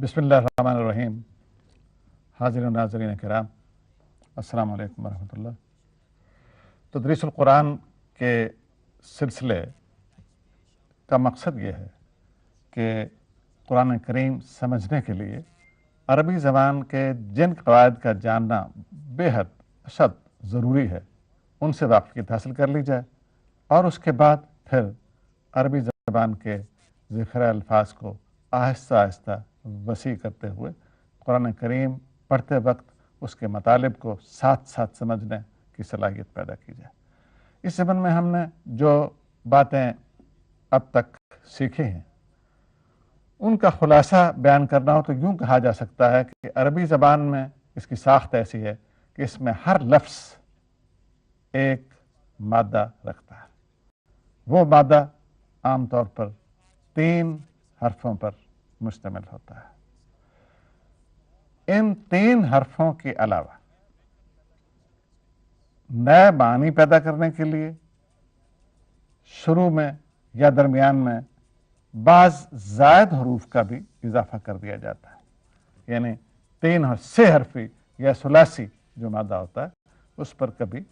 بسم اللہ الرحمن الرحیم. حاضرین و ناظرین کرام، السلام علیکم ورحمۃ اللہ. تدریس القرآن کے سلسلے کا مقصد یہ ہے کہ قرآن کریم سمجھنے کے لیے عربی زبان کے جن قواعد کا جاننا بے حد اشد ضروری ہے ان سے واقفیت حاصل کر لی جائے، اور اس کے بعد پھر عربی زبان کے ذخیرہ الفاظ کو آہستہ آہستہ وسیع کرتے ہوئے قرآن کریم پڑھتے وقت اس کے مطالب کو ساتھ ساتھ سمجھنے کی صلاحیت پیدا کی جائے. اس زمن میں ہم نے جو باتیں اب تک سیکھی ہیں ان کا خلاصہ بیان کرنا ہو تو یوں کہا جا سکتا ہے کہ عربی زبان میں اس کی ساخت ایسی ہے کہ اس میں ہر لفظ ایک مادہ رکھتا ہے. وہ مادہ عام طور پر 3 حرفوں پر مشتمل ہوتا ہے. ان 3 حرفوں کے علاوہ نئے معنی پیدا کرنے کے لیے شروع میں یا درمیان میں بعض زائد حروف کا بھی اضافہ کر دیا جاتا ہے. یعنی 3 اور 6 حرفی یا ثلاثی جو مادہ ہوتا ہے اس پر کبھی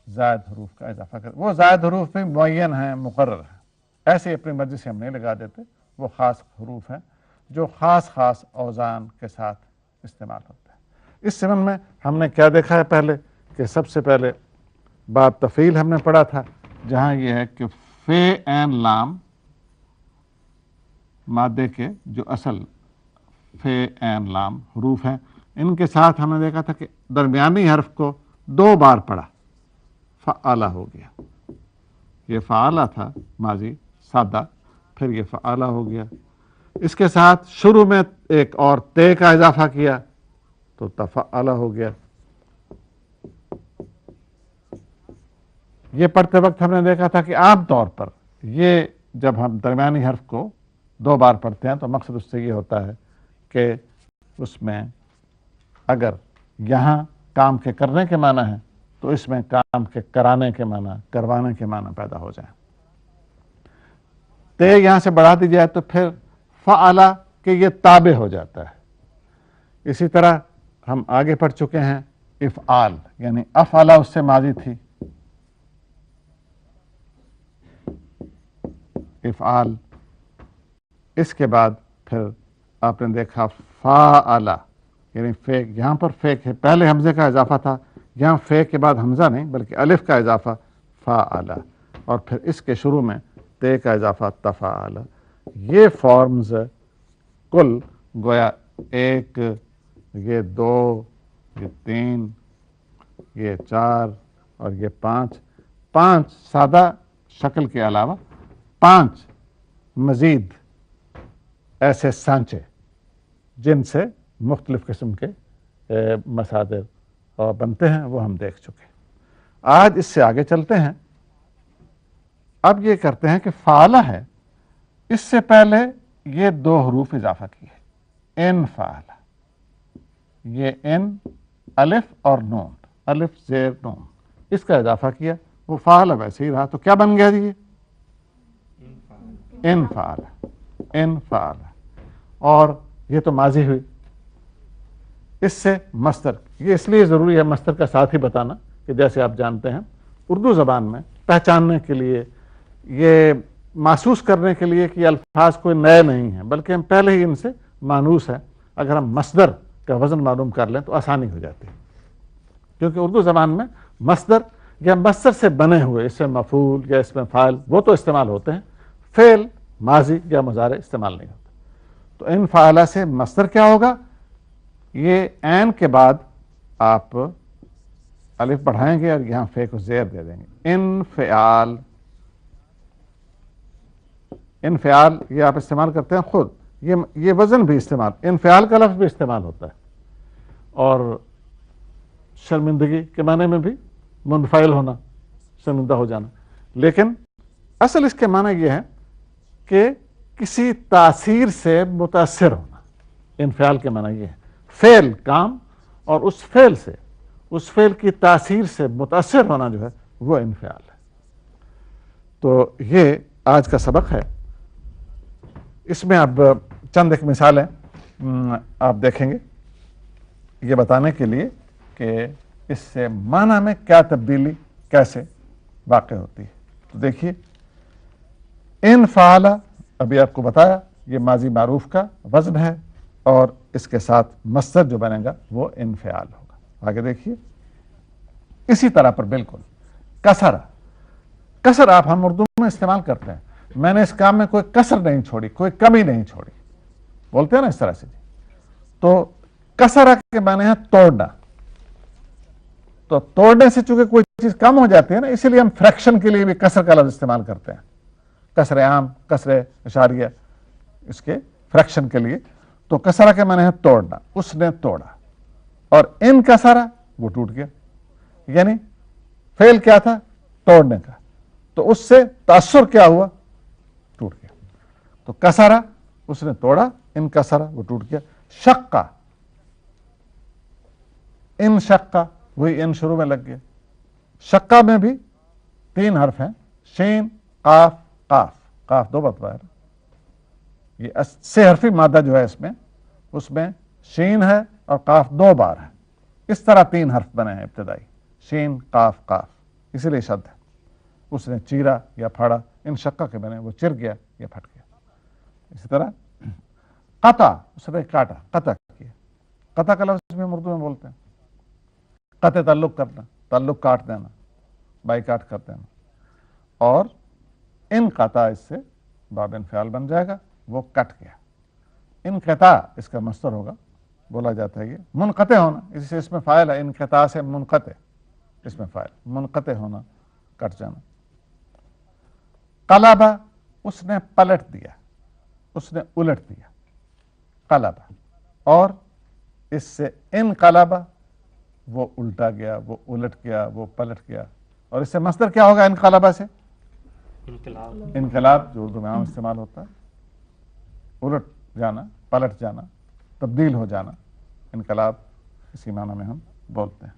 زائد حروف کا اضافہ کر. وہ زائد حروف بھی معین ہیں، مقرر ہیں، ایسے اپنی مرضی سے ہم نہیں لگا دیتے. وہ خاص حروف ہیں جو خاص اوزان کے ساتھ استعمال ہوتا ہے. اس زمن میں ہم نے کیا دیکھا ہے پہلے کہ سب سے پہلے باب تفعیل ہم نے پڑھا تھا، جہاں یہ ہے کہ فے عین لام مادے کے جو اصل فے عین لام حروف ہیں ان کے ساتھ ہم نے دیکھا تھا کہ درمیانی حرف کو 2 بار پڑھا، فعالہ ہو گیا. یہ فعالہ تھا ماضی سادہ، پھر یہ فعالہ ہو گیا. اس کے ساتھ شروع میں ایک اور تے کا اضافہ کیا تو تفعلہ ہو گیا. یہ پڑھتے وقت ہم نے دیکھا تھا کہ عام طور پر یہ جب ہم درمیانی حرف کو 2 بار پڑھتے ہیں تو مقصد اس سے یہ ہوتا ہے کہ اس میں اگر یہاں کام کے کرنے کے معنی ہیں تو اس میں کام کے کرانے کے معنی، کروانے کے معنی پیدا ہو جائیں. تے یہاں سے بڑھا دی جائے تو پھر فعلا کہ یہ تابع ہو جاتا ہے. اسی طرح ہم آگے پڑھ چکے ہیں افعال، یعنی افعلا اس سے ماضی تھی، افعال. اس کے بعد پھر آپ نے دیکھا فاعلا، یعنی فے. یہاں پر فے ہے، پہلے حمزے کا اضافہ تھا، یہاں فے کے بعد حمزہ نہیں بلکہ الف کا اضافہ فاعلا، اور پھر اس کے شروع میں تے کا اضافہ تفعلا. یہ فارمز کل گویا 1، یہ 2، یہ 3، یہ 4 اور یہ 5 سادہ شکل کے علاوہ 5 مزید ایسے سانچے جن سے مختلف قسم کے مصادر بنتے ہیں وہ ہم دیکھ چکے. آج اس سے آگے چلتے ہیں. اب یہ کرتے ہیں کہ فعلہ ہے، اس سے پہلے یہ 2 حروف اضافہ کیے، ان فعلہ. یہ ان الف اور نون، الف زیر نون، اس کا اضافہ کیا. وہ فعلہ ویسے ہی رہا تو کیا بن گیا جی؟ ان فعلہ، ان فعلہ. اور یہ تو ماضی ہوئی. اس سے مصدر، یہ اس لیے ضروری ہے مصدر کا ساتھ ہی بتانا کہ جیسے آپ جانتے ہیں اردو زبان میں پہچاننے کے لیے، یہ محسوس کرنے کے لیے کہ یہ الفاظ کوئی نئے نہیں ہیں بلکہ ہم پہلے ہی ان سے مانوس ہیں، اگر ہم مصدر کا وزن معلوم کر لیں تو آسانی ہو جاتی ہے. کیونکہ اردو زبان میں مصدر یا مصدر سے بنے ہوئے اس میں مفعول یا اس میں فاعل وہ تو استعمال ہوتے ہیں، فعل ماضی یا مضارع استعمال نہیں ہوتا. تو ان فعلہ سے مصدر کیا ہوگا؟ یہ عین کے بعد آپ الف بڑھائیں گے اور یہاں فے کو زیر دے دیں گے. انفعال، انفعال یہ آپ استعمال کرتے ہیں خود، یہ وزن بھی استعمال، انفعال کا لفظ بھی استعمال ہوتا ہے. اور شرمندگی کے معنی میں بھی منفعل ہونا، شرمندہ ہو جانا. لیکن اصل اس کے معنی یہ ہے کہ کسی تاثیر سے متاثر ہونا. انفعال کے معنی یہ ہے فعل، کام، اور اس فعل سے، اس فعل کی تاثیر سے متاثر ہونا جو ہے وہ انفعال ہے. تو یہ آج کا سبق ہے. اس میں اب چند ایک مثالیں آپ دیکھیں گے یہ بتانے کے لیے کہ اس سے معنی میں کیا تبدیلی کیسے واقع ہوتی ہے. تو دیکھیے ان فعل، ابھی آپ کو بتایا یہ ماضی معروف کا وزن ہے اور اس کے ساتھ مصدر جو بنے گا وہ انفعال ہوگا. آگے دیکھیے اسی طرح پر بالکل کسر. کسر آپ ہم اردو میں استعمال کرتے ہیں. میں نے اس کام میں کوئی کسر نہیں چھوڑی، کوئی کمی نہیں چھوڑی، بولتے ہیں نا اس طرح سے. تو کسرہ کے معنی ہے توڑنا. تو توڑنے سے چونکہ کوئی چیز کم ہو جاتی ہے نا، اسی لیے ہم فریکشن کے لیے بھی کسر کا لفظ استعمال کرتے ہیں. کسر عام، کسر اشاریہ، اس کے فریکشن کے لیے. تو کسرہ کے معنی ہے توڑنا. اس نے توڑا. اور ان کسرہ وہ ٹوٹ گیا، یعنی فعل کیا تھا؟ توڑنے کا. تو اس سے تاثر کیا ہوا؟ ٹوٹ گیا. تو کسرہ اس نے توڑا، ان کسرہ وہ ٹوٹ گیا. شقہ، ان شقہ، وہی ان شروع میں لگ گیا. شقہ میں بھی 3 حرف ہیں، شین، قاف، قاف. قاف 2 مرتبہ ہے. یہ 6 حرفی مادہ جو ہے اس میں شین ہے اور قاف 2 بار ہے. اس طرح 3 حرف بنے ہیں ابتدائی، شین، قاف، قاف. اسی لیے شد ہے. اس نے چیرا یا پھاڑا، ان شقہ کے بنے وہ چر گیا یا پھٹ گیا. اسی طرح قطع، اس نے کاٹا، قطع کیا. قطع کا لفظ میں اردو میں بولتے ہیں. قطع تعلق کرنا، تعلق کاٹ دینا، بائی کاٹ کر دینا. اور انقطع اس سے باب انفعال بن جائے گا، وہ کٹ گیا. انقطاع اس کا مصدر ہوگا، بولا جاتا ہے یہ منقطع ہونا. اسی سے اس میں فاعل ہے، انقطاع سے منقطع، اس میں فاعل منقطع ہونا، کٹ جانا. قلبہ، اس نے پلٹ دیا، اس نے الٹ دیا. قلبہ. اور اس سے انقلبہ، وہ الٹا گیا، وہ الٹ گیا، وہ پلٹ گیا. اور اس سے مصدر کیا ہوگا انقلبہ سے؟ انقلاب، جو اردو میں عام استعمال ہوتا ہے. الٹ جانا، پلٹ جانا، تبدیل ہو جانا. انقلاب اسی معنی میں ہم بولتے ہیں.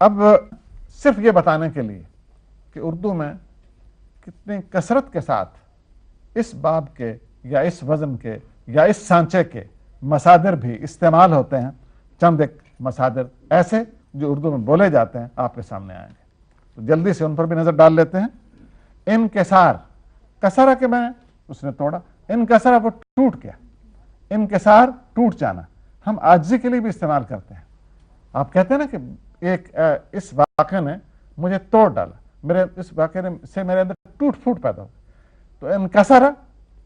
اب صرف یہ بتانے کے لیے کہ اردو میں کتنی کثرت کے ساتھ اس باب کے یا اس وزن کے یا اس سانچے کے مصادر بھی استعمال ہوتے ہیں، چند ایک مصادر ایسے جو اردو میں بولے جاتے ہیں آپ کے سامنے آئیں گے. تو جلدی سے ان پر بھی نظر ڈال لیتے ہیں. انکسار، کسرہ کے میں اس نے توڑا. انکسرہ وہ ٹوٹ گیا. انکسار ٹوٹ جانا ہم عاجزی کے لیے بھی استعمال کرتے ہیں. آپ کہتے ہیں نا کہ ایک اس واقعے نے مجھے توڑ ڈالا، میرے اس واقعے سے میرے اندر ٹوٹ پھوٹ پیدا ہو. تو انکسرہ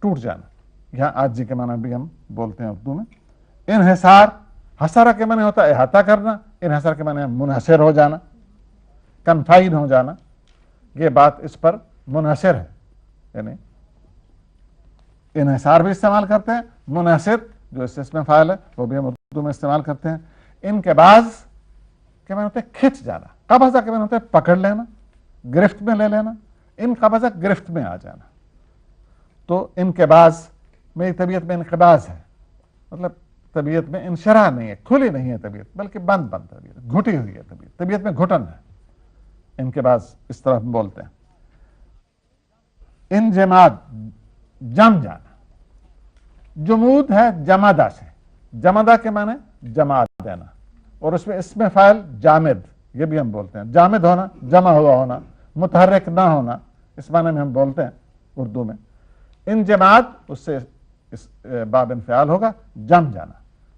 ٹوٹ جانا، یہاں عاجزی کے معنی بھی ہم بولتے ہیں اردو میں. انحصار، حسرہ کے معنی ہوتا ہے احاطہ کرنا، انحصار کے معنی منحصر ہو جانا، کنفائن ہو جانا. یہ بات اس پر منحصر ہے، یعنی انحصار بھی استعمال کرتے ہیں. منحصر جو اس میں فاعل ہے وہ بھی ہم اردو میں استعمال کرتے ہیں. انقباض کے معنی ہوتے ہیں کھچ جانا. قبضہ کے معنی ہوتے ہیں پکڑ لینا، گرفت میں لے لینا. انقبضہ گرفت میں آ جانا. تو انقباض، میری طبیعت میں انقباض ہے، مطلب طبیعت میں انشراح نہیں ہے، کھلی نہیں ہے طبیعت، بلکہ بند طبیعت، گھٹی ہوئی ہے طبیعت میں گھٹن ہے. انقباض اس طرح ہم بولتے ہیں. انجماد، جم جانا. جمود ہے جمادہ سے. جمادہ کے معنی جما دینا، اور اس میں فاعل جامد، یہ بھی ہم بولتے ہیں. جامد ہونا، جمع ہوا ہونا، متحرک نہ ہونا، اس معنی میں ہم بولتے ہیں اردو میں. انجماد اس سے اس باب انفعال ہوگا، جم جانا.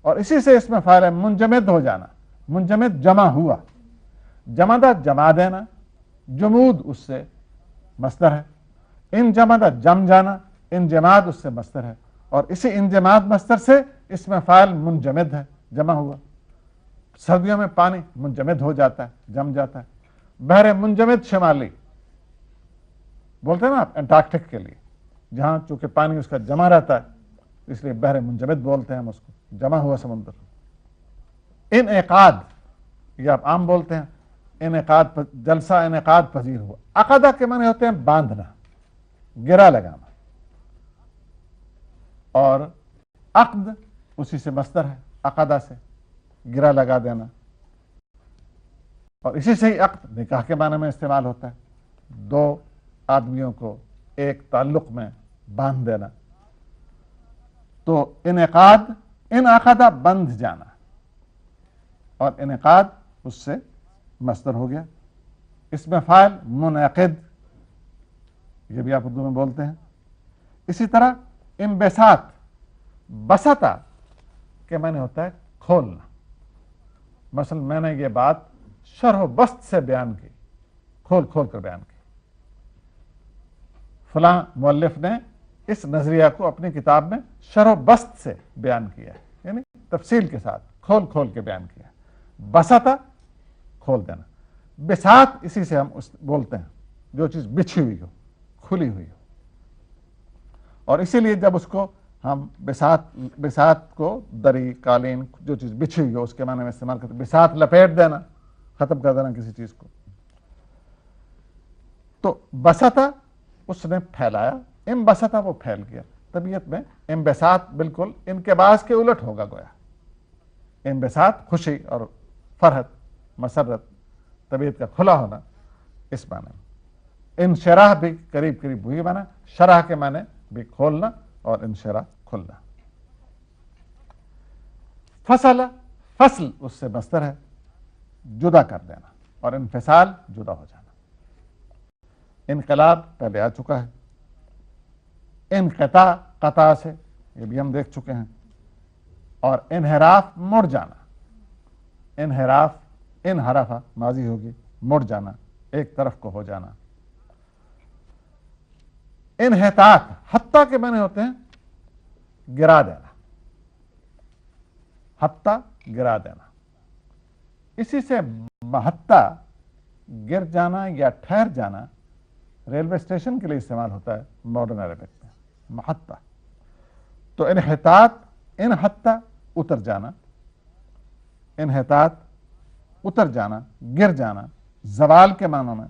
اور اسی سے اس میں فاعل ہے منجمد ہو جانا. منجمد جمع ہوا. جمادہ جما دینا. جمود اس سے مصدر ہے. انجمادہ جم جانا. انجماد اس سے مصدر ہے. اور اسی انجماد مصدر سے اس میں فاعل منجمد ہے، جمع ہوا. سردیوں میں پانی منجمد ہو جاتا ہے، جم جاتا ہے. بحر منجمد شمالی بولتے ہیں نا آپ انٹارکٹک کے لیے، جہاں چونکہ پانی اس کا جمع رہتا ہے اس لیے بحر منجمد بولتے ہیں ہم اس کو، جمع ہوا سمندر. انعقاد، یہ آپ عام بولتے ہیں. انعقاد، جلسہ انعقاد پذیر ہوا. عقدہ کے معنی ہوتے ہیں باندھنا، گرا لگانا. اور عقد اسی سے مصدر ہے، عقدہ سے گرا لگا دینا. اور اسی سے ہی عقد نکاح کے معنی میں استعمال ہوتا ہے، 2 آدمیوں کو ایک تعلق میں باندھ دینا. تو انعقاد، انعقدہ بندھ جانا، اور انعقاد اس سے مصدر ہو گیا. اس میں فاعل منعقد، یہ بھی آپ اردو میں بولتے ہیں. اسی طرح انبساط، بسطا کے معنی ہوتا ہے کھولنا. مثلا میں نے یہ بات شرح و بسط سے بیان کی، کھول کھول کر بیان کی. فلاں مؤلف نے اس نظریہ کو اپنی کتاب میں شرح و بسط سے بیان کیا ہے، یعنی تفصیل کے ساتھ کھول کھول کے بیان کیا. بسطا کھول دینا. بساط اسی سے ہم بولتے ہیں جو چیز بچھی ہوئی ہو، کھلی ہوئی ہو. اور اسی لیے جب اس کو ہم بساط کو دری، قالین، جو چیز بچھی ہوئی ہو اس کے معنی میں استعمال کرتے ہیں. بساط لپیٹ دینا، ختم کر دینا کسی چیز کو. تو بسطا اس نے پھیلایا، انبسطا وہ پھیل گیا. طبیعت میں انبساط بالکل انقباض کے الٹ ہوگا گویا. انبساط خوشی اور فرحت، مسرت، طبیعت کا کھلا ہونا، اس معنی میں. انشراح بھی قریب قریب وہی معنی، شرح کے معنی بھی کھولنا اور انشراح کھلنا. فصل، فصل اس سے مصدر ہے، جدا کر دینا، اور انفصال جدا ہو جانا. انقلاب پہلے آ چکا ہے. انقطاع، قطع سے، یہ بھی ہم دیکھ چکے ہیں. اور انحراف، مڑ جانا. انحراف، انحرفا ماضی ہوگی، مڑ جانا، ایک طرف کو ہو جانا. انحطاط، حتیٰ کے معنی ہوتے ہیں گرا دینا، حتیٰ گرا دینا. اسی سے محتہ، گر جانا یا ٹھہر جانا، ریلوے اسٹیشن کے لیے استعمال ہوتا ہے ماڈرن عربک میں، محتہ. تو انحطاط، انحتہ اتر جانا، انحطاط اتر جانا، گر جانا، زوال کے معنوں میں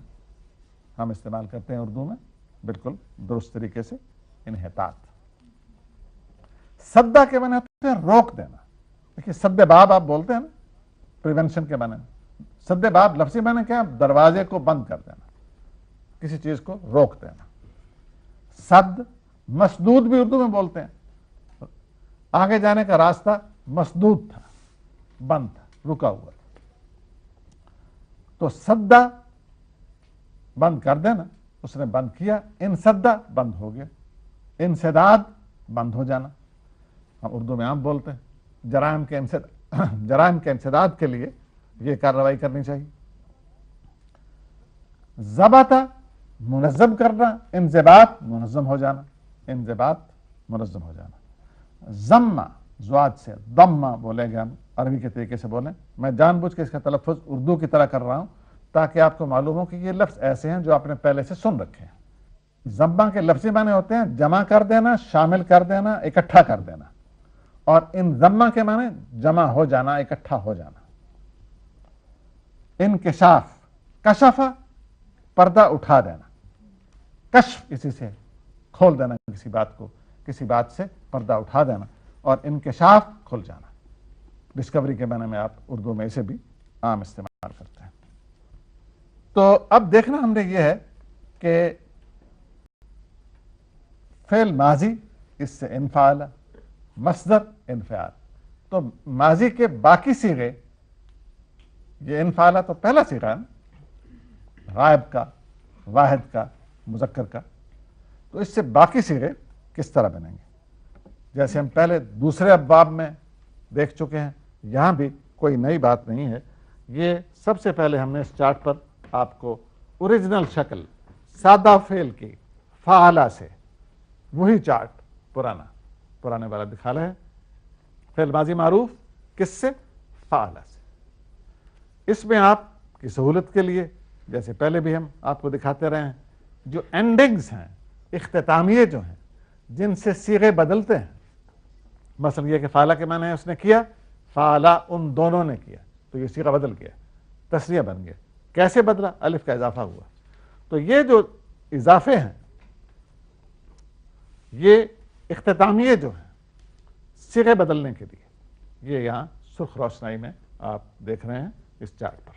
ہم استعمال کرتے ہیں اردو میں بالکل درست طریقے سے انحطاط. سدا کے معنی ہوتے ہیں روک دینا. دیکھیے سد باب آپ بولتے ہیں نا پریونشن کے معنی. سد باب لفظی معنی کیا ہے؟ دروازے کو بند کر دینا، کسی چیز کو روک دینا. سد، مسدود بھی اردو میں بولتے ہیں. آگے جانے کا راستہ مسدود تھا، بند تھا، رکا ہوا تھا. تو سدا بند کر دینا، اس نے بند کیا. انسدا بند ہو گیا. انسداد بند ہو جانا، ہم اردو میں عام بولتے ہیں. جرائم کے انسداد کے لیے یہ کارروائی کرنی چاہیے. ضبطہ، منظم کرنا. انضباط، منظم ہو جانا. انضباط، منظم ہو جانا. ضمہ، زواد سے ضمہ بولیں گے ہم، عربی کے طریقے سے بولیں. میں جان بوجھ کے اس کا تلفظ اردو کی طرح کر رہا ہوں تاکہ آپ کو معلوم ہو کہ یہ لفظ ایسے ہیں جو آپ نے پہلے سے سن رکھے ہیں. ضمہ کے لفظی معنی ہوتے ہیں جمع کر دینا، شامل کر دینا، اکٹھا کر دینا. اور ان ضمہ کے معنی جمع ہو جانا، اکٹھا ہو جانا. انکشاف، کشفہ پردہ اٹھا دینا. کشف اسی سے کھول دینا کسی بات کو، کسی بات سے پردہ اٹھا دینا. اور انکشاف کھل جانا. ڈسکوری کے معنی میں آپ اردو میں اسے بھی عام استعمال کرتے ہیں. تو اب دیکھنا ہم نے یہ ہے کہ فعل ماضی، اس سے انفعل، مصدر انفعال. تو ماضی کے باقی صیغے، یہ انفعال تو پہلا صیغہ ہے غائب کا، واحد کا، مذکر کا. تو اس سے باقی صیغے کس طرح بنیں گے؟ جیسے ہم پہلے دوسرے ابواب میں دیکھ چکے ہیں، یہاں بھی کوئی نئی بات نہیں ہے. یہ سب سے پہلے ہم نے اس چارٹ پر آپ کو اوریجنل شکل سادہ فعل کی فعلہ سے، وہی چارٹ پرانے والا دکھانا ہے. فعل ماضی معروف کس سے؟ فعلہ سے. اس میں آپ کی سہولت کے لیے جیسے پہلے بھی ہم آپ کو دکھاتے رہے ہیں، جو اینڈنگز ہیں، اختتامیے جو ہیں، جن سے صیغے بدلتے ہیں. مثلا یہ کہ فعلہ کے معنی ہے اس نے کیا، فعلہ ان دونوں نے کیا، تو یہ صیغہ بدل گیا، تسنیہ بن گیا. کیسے بدلا؟ الف کا اضافہ ہوا. تو یہ جو اضافے ہیں، یہ اختتامیے جو ہیں صیغے بدلنے کے لیے، یہ یہاں سرخ روشنائی میں آپ دیکھ رہے ہیں اس چارٹ پر.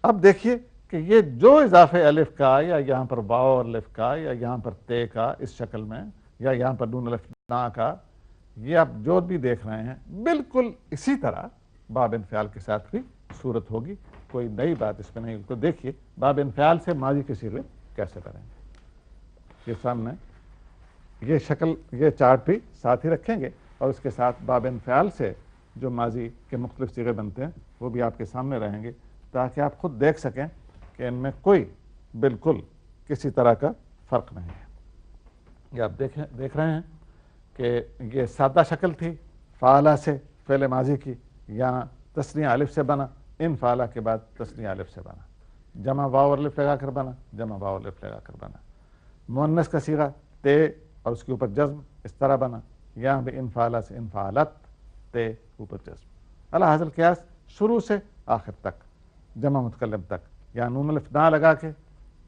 اب دیکھیے کہ یہ جو اضافے الف کا، یا یہاں پر واو اور الف کا، یا یہاں پر تے کا اس شکل میں، یا یہاں پر نون الف نا کا، یہ آپ جو بھی دیکھ رہے ہیں بالکل اسی طرح باب انفعال کے ساتھ بھی صورت ہوگی، کوئی نئی بات اس میں نہیں۔ تو دیکھیے باب انفعال سے ماضی کے صیغے کیسے بنیں گے، یہ سامنے یہ شکل، یہ چارٹ بھی ساتھ ہی رکھیں گے، اور اس کے ساتھ باب انفعال سے جو ماضی کے مختلف صیغے بنتے ہیں وہ بھی آپ کے سامنے رہیں گے، تاکہ آپ خود دیکھ سکیں کہ ان میں کوئی بالکل کسی طرح کا فرق نہیں ہے۔ یہ آپ دیکھ رہے ہیں کہ یہ سادہ شکل تھی فعلہ سے فعل ماضی کی، یہاں تثنیہ الف سے بنا، ان فعلہ کے بعد تثنیہ الف سے بنا، جمع واو اور الف لگا کر بنا، جمع واو الف لگا کر بنا، مؤنث کا صیغہ تے اور اس کے اوپر جزم اس طرح بنا، یہاں بھی ان فعلہ سے ان فعلت تے اوپر جزم، علی حاصل قیاس شروع سے آخر تک جمع متکلم تک، یہاں نون الف نا لگا کے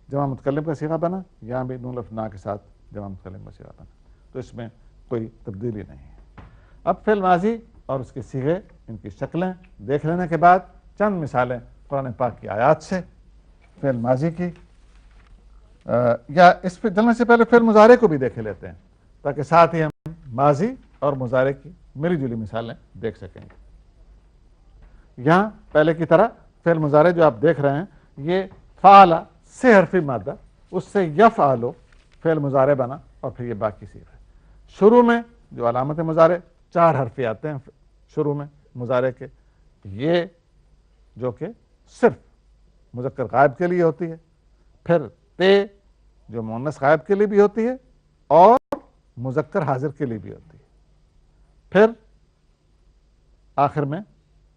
جمع متکلم کا صیغہ بنا، یہاں بھی نون الف نا کے ساتھ جمع متکلم کا صیغہ بنا، تو اس میں کوئی تبدیلی نہیں ہے۔ اب فعل ماضی اور اس کے صیغے، ان کی شکلیں دیکھ لینے کے بعد چند مثالیں قرآن پاک کی آیات سے فعل ماضی کی، یا اس پہ چلنے سے پہلے فعل مضارع کو بھی دیکھ لیتے ہیں، تاکہ ساتھ ہی ہم ماضی اور مضارع کی ملی جلی مثالیں دیکھ سکیں گے۔ یہاں پہلے کی طرح فعل مضارع جو آپ دیکھ رہے ہیں، یہ فعل سے حرفی مادہ، اس سے یفعلو فعل مضارع بنا، اور پھر یہ باقی صیغے۔ شروع میں جو علامت مضارع 4 حرفی آتے ہیں شروع میں مضارع کے، یہ جو کہ صرف مذکر غائب کے لیے ہوتی ہے، پھر تے جو مؤنث غائب کے لیے بھی ہوتی ہے اور مذکر حاضر کے لیے بھی ہوتی ہے، پھر آخر میں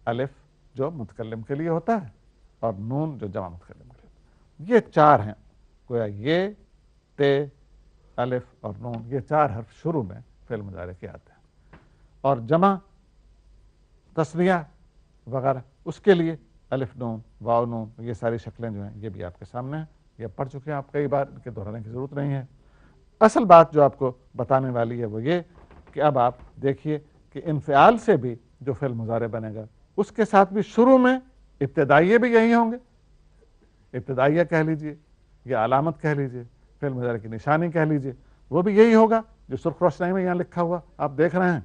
الف جو متکلم کے لیے ہوتا ہے، اور نون جو جمع متکلم کے لیے ہوتا ہے۔ یہ 4 ہیں، گویا یہ تے الف اور نون، یہ 4 حرف شروع میں فعل مضارع کے آتے ہیں، اور جمع تثنیہ وغیرہ اس کے لیے الف نون واو نون، یہ ساری شکلیں جو ہیں یہ بھی آپ کے سامنے ہیں، یہ پڑھ چکے ہیں آپ کئی بار، ان کے دہرانے کی ضرورت نہیں ہے۔ اصل بات جو آپ کو بتانے والی ہے وہ یہ کہ اب آپ دیکھیے کہ انفعال سے بھی جو فعل مضارع بنے گا، اس کے ساتھ بھی شروع میں ابتدائیے بھی یہی ہوں گے، ابتدائیہ کہہ لیجئے یا علامت کہہ لیجئے، فعل مضارع کی نشانی کہہ لیجئے، وہ بھی یہی ہوگا جو سرخ روشنائی میں یہاں لکھا ہوا آپ دیکھ رہے ہیں،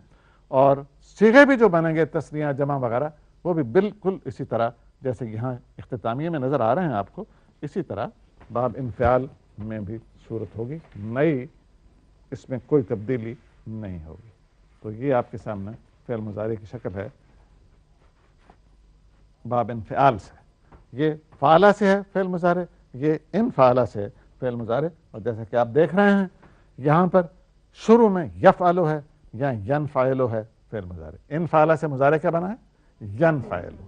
اور صیغے بھی جو بنیں گے تثنیہ جمع وغیرہ، وہ بھی بالکل اسی طرح جیسے یہاں اختتامیہ میں نظر آ رہے ہیں آپ کو، اسی طرح باب انفعال میں بھی صورت ہوگی، نئی اس میں کوئی تبدیلی نہیں ہوگی۔ تو یہ آپ کے سامنے فعل مضارع کی شکل ہے باب انفعال سے، یہ فعلہ سے ہے فعل مضارع، یہ ان فعلہ سے ہے فعل مضارع، اور جیسا کہ آپ دیکھ رہے ہیں یہاں پر شروع میں یفعلو ہے یا ینفعلو ہے فعل مضارع، ان فعلہ سے مضارع کیا بنا ہے ینفعلو،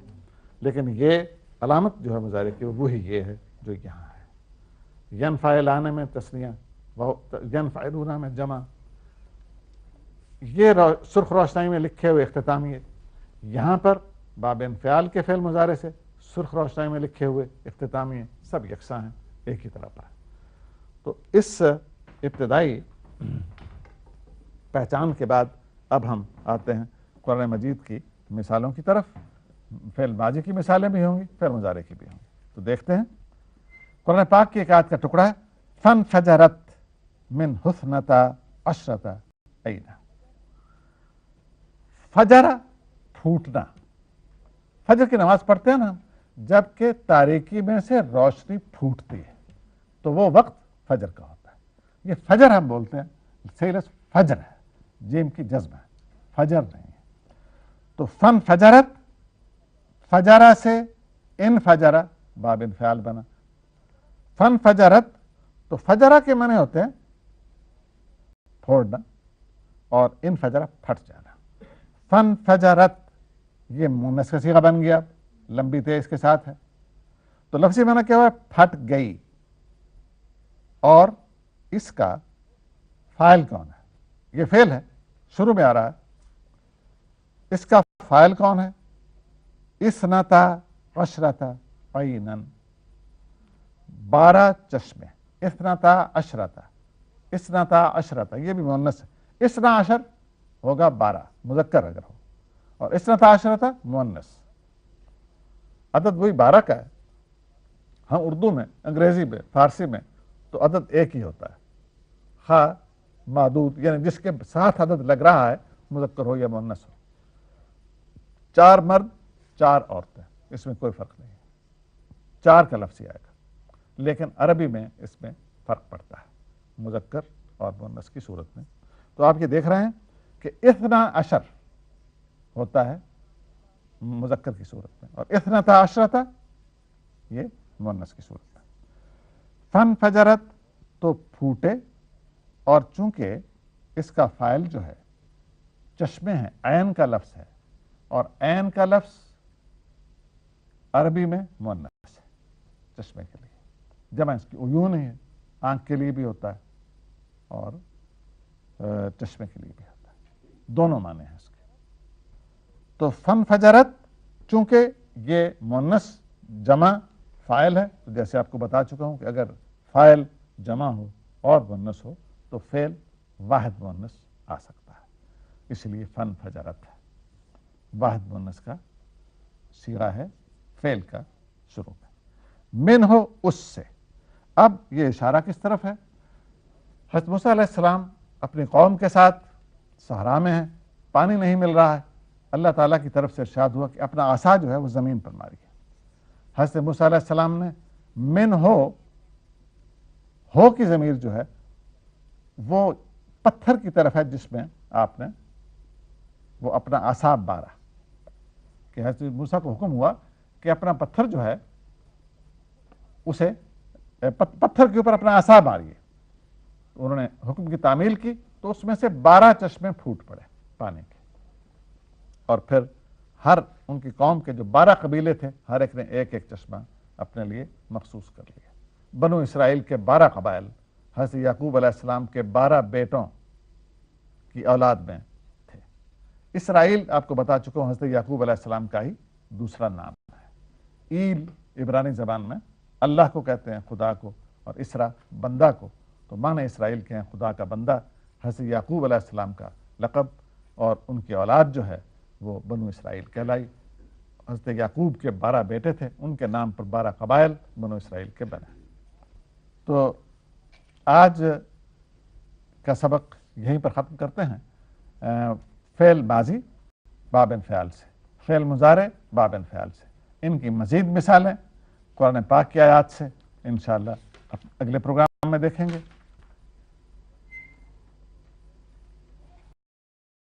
لیکن یہ علامت جو ہے مضارع کی وہی یہ ہے جو یہاں ہے، ینفعلانے میں تثنیہ، ینفعلون میں جمع، یہ سرخ روشنائی میں لکھے ہوئے اختتامیے، یہاں پر باب انفعال کے فعل مضارع سے سرخ روشنائی میں لکھے ہوئے اختتامیے سب یکساں ہیں، ایک ہی طرح پر ہے۔ تو اس ابتدائی پہچان کے بعد اب ہم آتے ہیں قرآن مجید کی مثالوں کی طرف، فعل ماضی کی مثالیں بھی ہوں گی، فعل مضارع کی بھی ہوں گی۔ تو دیکھتے ہیں قرآن پاک کی ایک آیت کا ٹکڑا ہے، فانفجرت من حسنتا عشرتا عینا، فجر پھوٹنا، فجر کی نماز پڑھتے ہیں نا جب کہ تاریکی میں سے روشنی پھوٹتی ہے تو وہ وقت فجر کا ہوتا ہے، یہ فجر ہم بولتے ہیں، صحیح لفظ فجر ہے، جیم کی جزم ہے، فجر نہیں ہے۔ تو فن فجرت، فجرہ سے ان فجرہ باب انفعال بنا، فن فجرت تو فجرہ کے معنی ہوتے ہیں پھوڑنا، اور ان فجرہ پھٹ جانا، فن فجرت یہ مؤنث کا صیغہ بن گیا، لمبی تے اس کے ساتھ ہے، تو لفظی معنی کیا ہوا، پھٹ گئی، اور اس کا فاعل کون ہے، یہ فعل ہے شروع میں آ رہا ہے، اس کا فاعل کون ہے، اثنتا عشرتا عینا، 12 چشمے، اثنتا عشرتا، اثنتا عشرتا یہ بھی مؤنث ہے، اثنا عشر ہوگا 12 مذکر اگر ہو، اور اثنتا عشرتا مؤنث، عدد وہی 12 کا ہے۔ ہم اردو میں، انگریزی میں، فارسی میں تو عدد ایک ہی ہوتا ہے، خا معدود، یعنی جس کے ساتھ عدد لگ رہا ہے مذکر ہو یا مؤنث ہو، 4 مرد 4 عورتیں، اس میں کوئی فرق نہیں ہے، 4 کا لفظ ہی آئے گا، لیکن عربی میں اس میں فرق پڑتا ہے مذکر اور مؤنث کی صورت میں۔ تو آپ یہ دیکھ رہے ہیں کہ 12 ہوتا ہے مذکر کی صورت میں، اور 12 یہ مؤنث کی صورت میں۔ فن فجرت تو پھوٹے، اور چونکہ اس کا فاعل جو ہے چشمے ہیں، عین کا لفظ ہے، اور عین کا لفظ عربی میں مؤنث ہے چشمے کے لیے، جمع اس کی عیون ہے، آنکھ کے لیے بھی ہوتا ہے اور چشمے کے لیے بھی ہوتا ہے، دونوں معنی ہیں اس کے۔ تو فن فجرت چونکہ یہ مؤنث جمع فاعل ہے، تو جیسے آپ کو بتا چکا ہوں کہ اگر فاعل جمع ہو اور مؤنث ہو تو فعل واحد مؤنث آ سکتا ہے، اس لیے فن فجرت ہے، واحد مؤنث کا صیغہ ہے فعل کا شروع میں۔ من ہو اس سے، اب یہ اشارہ کس طرف ہے؟ حضرت موسیٰ علیہ السلام اپنی قوم کے ساتھ صحرا میں ہیں، پانی نہیں مل رہا ہے، اللہ تعالیٰ کی طرف سے ارشاد ہوا کہ اپنا عصا جو ہے وہ زمین پر ماری ہے۔ حضرت موسیٰ علیہ السلام نے من ہو کی ضمیر جو ہے وہ پتھر کی طرف ہے جس میں آپ نے وہ اپنا عصا مارا، کہ حضرت موسیٰ کو حکم ہوا کہ اپنا پتھر جو ہے اسے پتھر کے اوپر اپنا عصا ماریے، انہوں نے حکم کی تعمیل کی تو اس میں سے 12 چشمے پھوٹ پڑے پانی کے، اور پھر ہر ان کی قوم کے جو 12 قبیلے تھے ہر ایک نے ایک ایک چشمہ اپنے لیے مخصوص کر لیا۔ بنو اسرائیل کے 12 قبائل حضرت یعقوب علیہ السلام کے 12 بیٹوں کی اولاد میں تھے۔ اسرائیل آپ کو بتا چکا ہوں حضرت یعقوب علیہ السلام کا ہی دوسرا نام ہے۔ ایل عبرانی زبان میں اللہ کو کہتے ہیں، خدا کو، اور اسرا بندہ کو، تو معنی اسرائیل کے ہیں خدا کا بندہ، حضرت یعقوب علیہ السلام کا لقب، اور ان کی اولاد جو ہے وہ بنو اسرائیل کہلائی۔ حضرت یعقوب کے 12 بیٹے تھے، ان کے نام پر 12 قبائل بنو اسرائیل کے بنے۔ تو آج کا سبق یہیں پر ختم کرتے ہیں، فعل ماضی باب انفعال سے، فعل مضارع باب انفعال سے، ان کی مزید مثالیں قرآن پاک کی آیات سے انشاءاللہ اگلے پروگرام میں دیکھیں گے۔